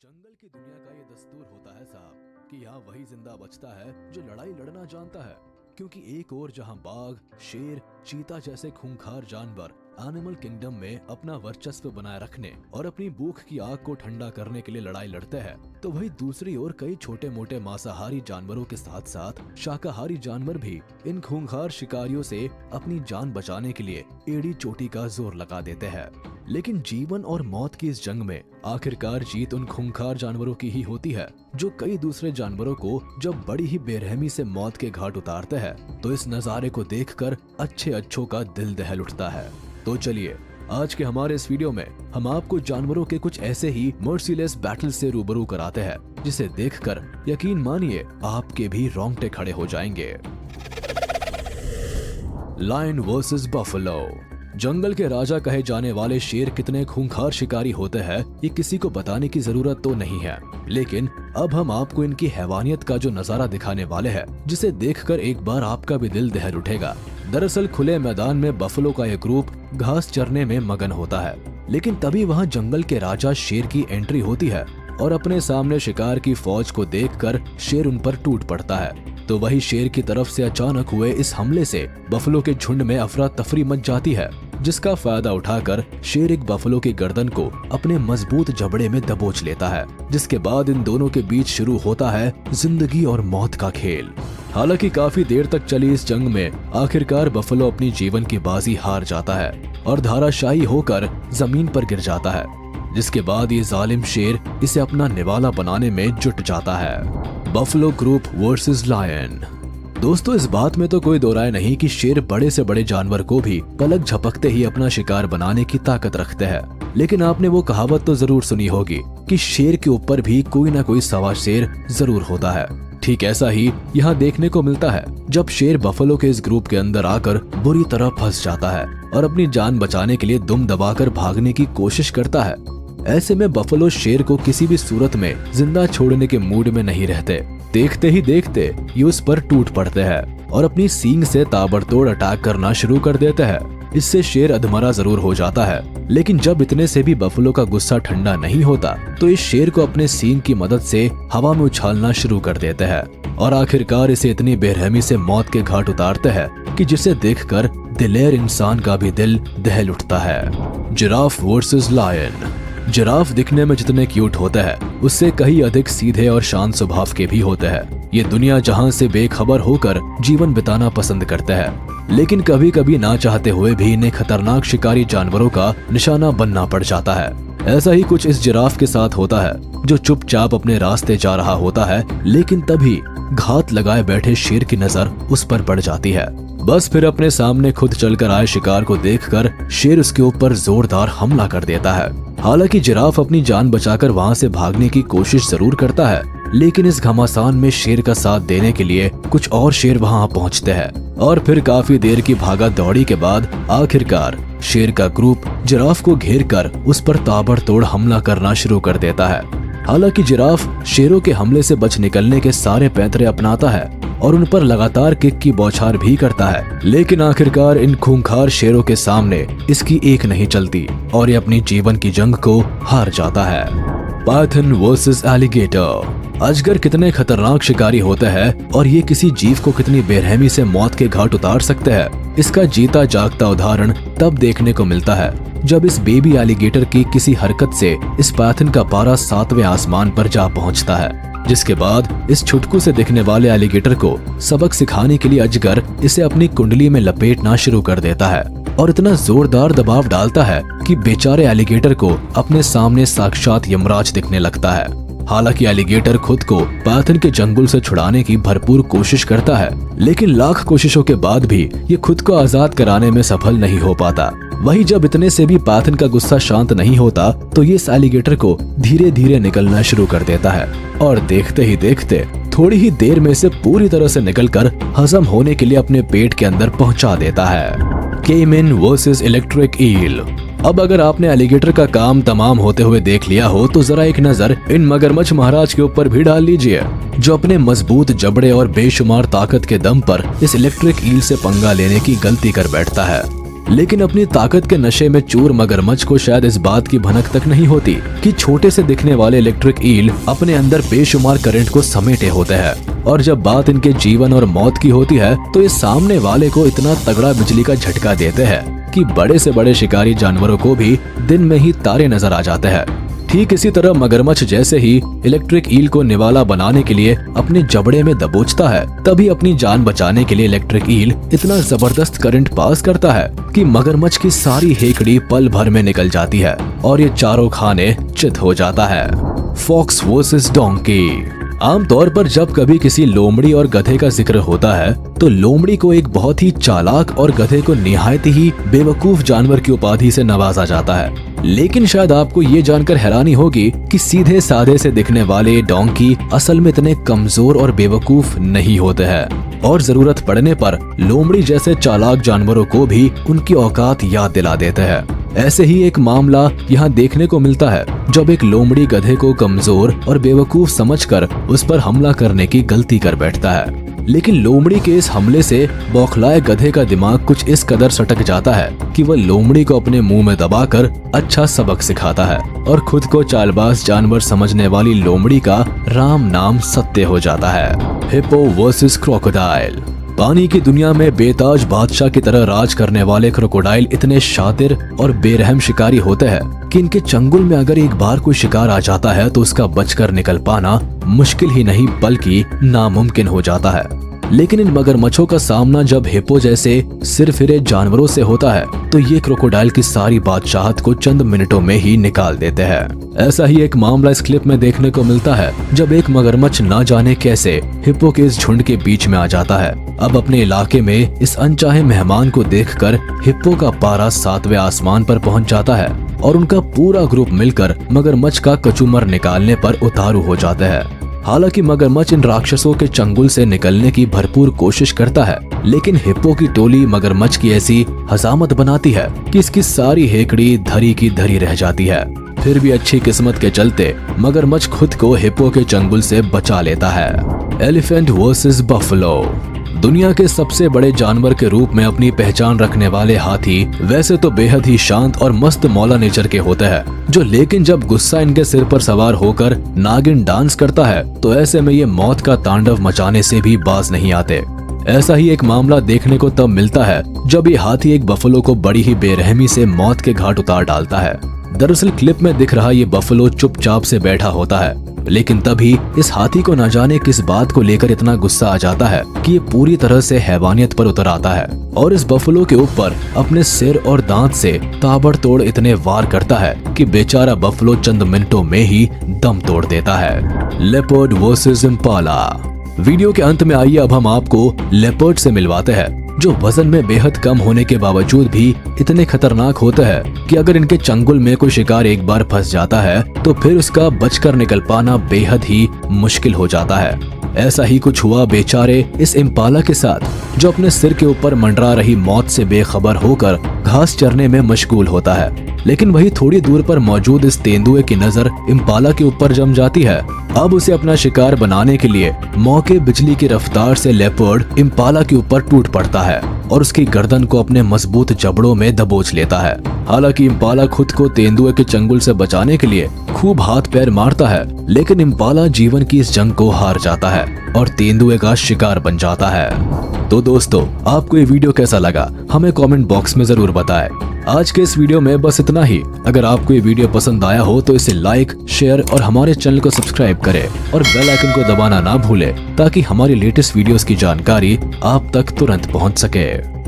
जंगल की दुनिया का ये दस्तूर होता है साहब कि यहाँ वही जिंदा बचता है जो लड़ाई लड़ना जानता है। क्योंकि एक ओर जहाँ बाघ, शेर, चीता जैसे खूंखार जानवर एनिमल किंगडम में अपना वर्चस्व बनाए रखने और अपनी भूख की आग को ठंडा करने के लिए लड़ाई लड़ते हैं, तो वही दूसरी ओर कई छोटे मोटे मांसाहारी जानवरों के साथ साथ शाकाहारी जानवर भी इन खूंखार शिकारियों से अपनी जान बचाने के लिए एड़ी चोटी का जोर लगा देते हैं। लेकिन जीवन और मौत की इस जंग में आखिरकार जीत उन खूंखार जानवरों की ही होती है जो कई दूसरे जानवरों को जब बड़ी ही बेरहमी से मौत के घाट उतारते हैं। तो इस नजारे को देखकर अच्छों का दिल दहल उठता है। तो चलिए आज के हमारे इस वीडियो में हम आपको जानवरों के कुछ ऐसे ही मर्सीलेस बैटल से रूबरू कराते हैं जिसे देखकर यकीन मानिए आपके भी रोंगटे खड़े हो जाएंगे। Lion versus buffalo. जंगल के राजा कहे जाने वाले शेर कितने खूंखार शिकारी होते हैं ये किसी को बताने की जरूरत तो नहीं है, लेकिन अब हम आपको इनकी हैवानियत का जो नजारा दिखाने वाले हैं जिसे देखकर एक बार आपका भी दिल दहल उठेगा। दरअसल खुले मैदान में बफेलो का यह ग्रुप घास चरने में मगन होता है, लेकिन तभी वहां जंगल के राजा शेर की एंट्री होती है और अपने सामने शिकार की फौज को देखकर शेर उन पर टूट पड़ता है। तो वही शेर की तरफ से अचानक हुए इस हमले से बफेलो के झुंड में अफरा तफरी मच जाती है, जिसका फायदा उठाकर शेर एक बफेलो की गर्दन को अपने मजबूत जबड़े में दबोच लेता है, जिसके बाद इन दोनों के बीच शुरू होता है जिंदगी और मौत का खेल। हालांकि काफी देर तक चली इस जंग में आखिरकार बफेलो अपनी जीवन की बाजी हार जाता है और धाराशायी होकर जमीन पर गिर जाता है, जिसके बाद ये जालिम शेर इसे अपना निवाला बनाने में जुट जाता है। Buffalo group versus lion. दोस्तों इस बात में तो कोई दो राय नहीं कि शेर बड़े से बड़े जानवर को भी पलक झपकते ही अपना शिकार बनाने की ताकत रखते हैं। लेकिन आपने वो कहावत तो जरूर सुनी होगी कि शेर के ऊपर भी कोई ना कोई सवा शेर जरूर होता है। ठीक ऐसा ही यहाँ देखने को मिलता है जब शेर बफेलो के इस ग्रुप के अंदर आकर बुरी तरह फंस जाता है और अपनी जान बचाने के लिए दुम दबाकर भागने की कोशिश करता है। ऐसे में बफेलो शेर को किसी भी सूरत में जिंदा छोड़ने के मूड में नहीं रहते। देखते ही देखते ये उस पर टूट पड़ते हैं और अपनी सींग से ताबड़तोड़ अटैक करना शुरू कर देते हैं। इससे शेर अधमरा जरूर हो जाता है, लेकिन जब इतने से भी बफेलो का गुस्सा ठंडा नहीं होता तो इस शेर को अपने सींग की मदद से हवा में उछालना शुरू कर देते हैं और आखिरकार इसे इतनी बेरहमी से मौत के घाट उतारते हैं कि जिसे देखकर दिलेर इंसान का भी दिल दहल उठता है। Giraffe versus lion. जिराफ दिखने में जितने क्यूट होते हैं उससे कहीं अधिक सीधे और शांत स्वभाव के भी होते हैं। ये दुनिया जहां से बेखबर होकर जीवन बिताना पसंद करते हैं, लेकिन कभी कभी ना चाहते हुए भी इन्हें खतरनाक शिकारी जानवरों का निशाना बनना पड़ जाता है। ऐसा ही कुछ इस जिराफ के साथ होता है जो चुपचाप अपने रास्ते जा रहा होता है, लेकिन तभी घात लगाए बैठे शेर की नजर उस पर पड़ जाती है। बस फिर अपने सामने खुद चलकर आए शिकार को देखकर शेर उसके ऊपर जोरदार हमला कर देता है। हालांकि जिराफ अपनी जान बचाकर वहां से भागने की कोशिश जरूर करता है, लेकिन इस घमासान में शेर का साथ देने के लिए कुछ और शेर वहां पहुंचते हैं और फिर काफी देर की भागा दौड़ी के बाद आखिरकार शेर का ग्रुप जिराफ को घेर कर उस पर ताबड़तोड़ हमला करना शुरू कर देता है। हालांकि जिराफ शेरों के हमले से बच निकलने के सारे पैंतरे अपनाता है और उन पर लगातार किक की बौछार भी करता है, लेकिन आखिरकार इन खूंखार शेरों के सामने इसकी एक नहीं चलती और ये अपनी जीवन की जंग को हार जाता है। Python versus alligator. अजगर कितने खतरनाक शिकारी होते हैं और ये किसी जीव को कितनी बेरहमी से मौत के घाट उतार सकते हैं, इसका जीता जागता उदाहरण तब देखने को मिलता है जब इस बेबी एलिगेटर की किसी हरकत से इस पाइथन का पारा 7वें आसमान पर जा पहुंचता है, जिसके बाद इस छुटकू से दिखने वाले एलिगेटर को सबक सिखाने के लिए अजगर इसे अपनी कुंडली में लपेटना शुरू कर देता है और इतना जोरदार दबाव डालता है कि बेचारे एलिगेटर को अपने सामने साक्षात यमराज दिखने लगता है। हालांकि एलिगेटर खुद को पाइथन के चंगुल से छुड़ाने की भरपूर कोशिश करता है, लेकिन लाख कोशिशों के बाद भी ये खुद को आजाद कराने में सफल नहीं हो पाता। वही जब इतने से भी पाइथन का गुस्सा शांत नहीं होता तो ये इस एलिगेटर को धीरे धीरे निकलना शुरू कर देता है और देखते ही देखते थोड़ी ही देर में से पूरी तरह से निकलकर हजम होने के लिए अपने पेट के अंदर पहुंचा देता है। केमिन वर्सेस इलेक्ट्रिक ईल। अब अगर आपने एलिगेटर का काम तमाम होते हुए देख लिया हो तो जरा एक नजर इन मगरमच्छ महाराज के ऊपर भी डाल लीजिए, जो अपने मजबूत जबड़े और बेशुमार ताकत के दम पर इस इलेक्ट्रिक ईल से पंगा लेने की गलती कर बैठता है। लेकिन अपनी ताकत के नशे में चूर मगरमच्छ को शायद इस बात की भनक तक नहीं होती कि छोटे से दिखने वाले इलेक्ट्रिक ईल अपने अंदर बेशुमार करंट को समेटे होते हैं। और जब बात इनके जीवन और मौत की होती है तो ये सामने वाले को इतना तगड़ा बिजली का झटका देते हैं कि बड़े से बड़े शिकारी जानवरों को भी दिन में ही तारे नजर आ जाते हैं। ठीक इसी तरह मगरमच्छ जैसे ही इलेक्ट्रिक ईल को निवाला बनाने के लिए अपने जबड़े में दबोचता है, तभी अपनी जान बचाने के लिए इलेक्ट्रिक ईल इतना जबरदस्त करंट पास करता है कि मगरमच्छ की सारी हेकड़ी पल भर में निकल जाती है और ये चारों खाने चित हो जाता है। Fox versus donkey. आमतौर पर जब कभी किसी लोमड़ी और गधे का जिक्र होता है तो लोमड़ी को एक बहुत ही चालाक और गधे को निहायत ही बेवकूफ जानवर की उपाधि से नवाजा जाता है। लेकिन शायद आपको ये जानकर हैरानी होगी कि सीधे साधे से दिखने वाले डोंकी असल में इतने कमजोर और बेवकूफ नहीं होते हैं और जरूरत पड़ने पर लोमड़ी जैसे चालाक जानवरों को भी उनकी औकात याद दिला देते हैं। ऐसे ही एक मामला यहाँ देखने को मिलता है जब एक लोमड़ी गधे को कमजोर और बेवकूफ समझकर उस पर हमला करने की गलती कर बैठता है। लेकिन लोमड़ी के इस हमले से बौखलाए गधे का दिमाग कुछ इस कदर सटक जाता है कि वह लोमड़ी को अपने मुंह में दबाकर अच्छा सबक सिखाता है और खुद को चालबाज जानवर समझने वाली लोमड़ी का राम नाम सत्य हो जाता है। Hippo versus crocodile. पानी की दुनिया में बेताज बादशाह की तरह राज करने वाले क्रोकोडाइल इतने शातिर और बेरहम शिकारी होते हैं कि इनके चंगुल में अगर एक बार कोई शिकार आ जाता है तो उसका बचकर निकल पाना मुश्किल ही नहीं बल्कि नामुमकिन हो जाता है। लेकिन इन मगरमच्छों का सामना जब हिप्पो जैसे सिरफिरे जानवरों से होता है तो ये क्रोकोडाइल की सारी बादशाहत को चंद मिनटों में ही निकाल देते हैं। ऐसा ही एक मामला इस क्लिप में देखने को मिलता है जब एक मगरमच्छ ना जाने कैसे हिप्पो के इस झुंड के बीच में आ जाता है। अब अपने इलाके में इस अनचाहे मेहमान को देखकर हिप्पो का पारा 7वें आसमान पर पहुंच जाता है और उनका पूरा ग्रुप मिलकर मगरमच्छ का कचूमर निकालने पर उतारू हो जाते हैं। हालांकि मगरमच्छ इन राक्षसों के चंगुल से निकलने की भरपूर कोशिश करता है, लेकिन हिप्पो की टोली मगरमच्छ की ऐसी हजामत बनाती है कि इसकी सारी हेकड़ी धरी की धरी रह जाती है। फिर भी अच्छी किस्मत के चलते मगरमच्छ खुद को हिप्पो के चंगुल से बचा लेता है। Elephant versus buffalo. दुनिया के सबसे बड़े जानवर के रूप में अपनी पहचान रखने वाले हाथी वैसे तो बेहद ही शांत और मस्त मौला नेचर के होते हैं लेकिन जब गुस्सा इनके सिर पर सवार होकर नागिन डांस करता है तो ऐसे में ये मौत का तांडव मचाने से भी बाज नहीं आते। ऐसा ही एक मामला देखने को तब मिलता है जब ये हाथी एक बफलो को बड़ी ही बेरहमी से मौत के घाट उतार डालता है। दरअसल क्लिप में दिख रहा ये बफलो चुपचाप से बैठा होता है, लेकिन तभी इस हाथी को न जाने किस बात को लेकर इतना गुस्सा आ जाता है कि ये पूरी तरह से हैवानियत पर उतर आता है और इस बफलो के ऊपर अपने सिर और दांत से ताबड़तोड़ इतने वार करता है कि बेचारा बफलो चंद मिनटों में ही दम तोड़ देता है। Leopard versus Impala. वीडियो के अंत में आइए अब हम आपको लेपर्ड से मिलवाते हैं जो वजन में बेहद कम होने के बावजूद भी इतने खतरनाक होते हैं कि अगर इनके चंगुल में कोई शिकार एक बार फंस जाता है तो फिर उसका बचकर निकल पाना बेहद ही मुश्किल हो जाता है। ऐसा ही कुछ हुआ बेचारे इस इम्पाला के साथ जो अपने सिर के ऊपर मंडरा रही मौत से बेखबर होकर घास चरने में मशगूल होता है। लेकिन वही थोड़ी दूर पर मौजूद इस तेंदुए की नजर इम्पाला के ऊपर जम जाती है। अब उसे अपना शिकार बनाने के लिए मौके बिजली की रफ्तार से लेपर्ड इम्पाला के ऊपर टूट पड़ता है और उसकी गर्दन को अपने मजबूत जबड़ों में दबोच लेता है। हालांकि इम्पाला खुद को तेंदुए के चंगुल से बचाने के लिए खूब हाथ पैर मारता है, लेकिन इम्पाला जीवन की इस जंग को हार जाता है और तेंदुए का शिकार बन जाता है। तो दोस्तों, आपको ये वीडियो कैसा लगा हमें कमेंट बॉक्स में जरूर बताएं। आज के इस वीडियो में बस इतना ही। अगर आपको ये वीडियो पसंद आया हो तो इसे लाइक, शेयर और हमारे चैनल को सब्सक्राइब करें और बेल आइकन को दबाना ना भूलें ताकि हमारी लेटेस्ट वीडियोस की जानकारी आप तक तुरंत पहुंच सके।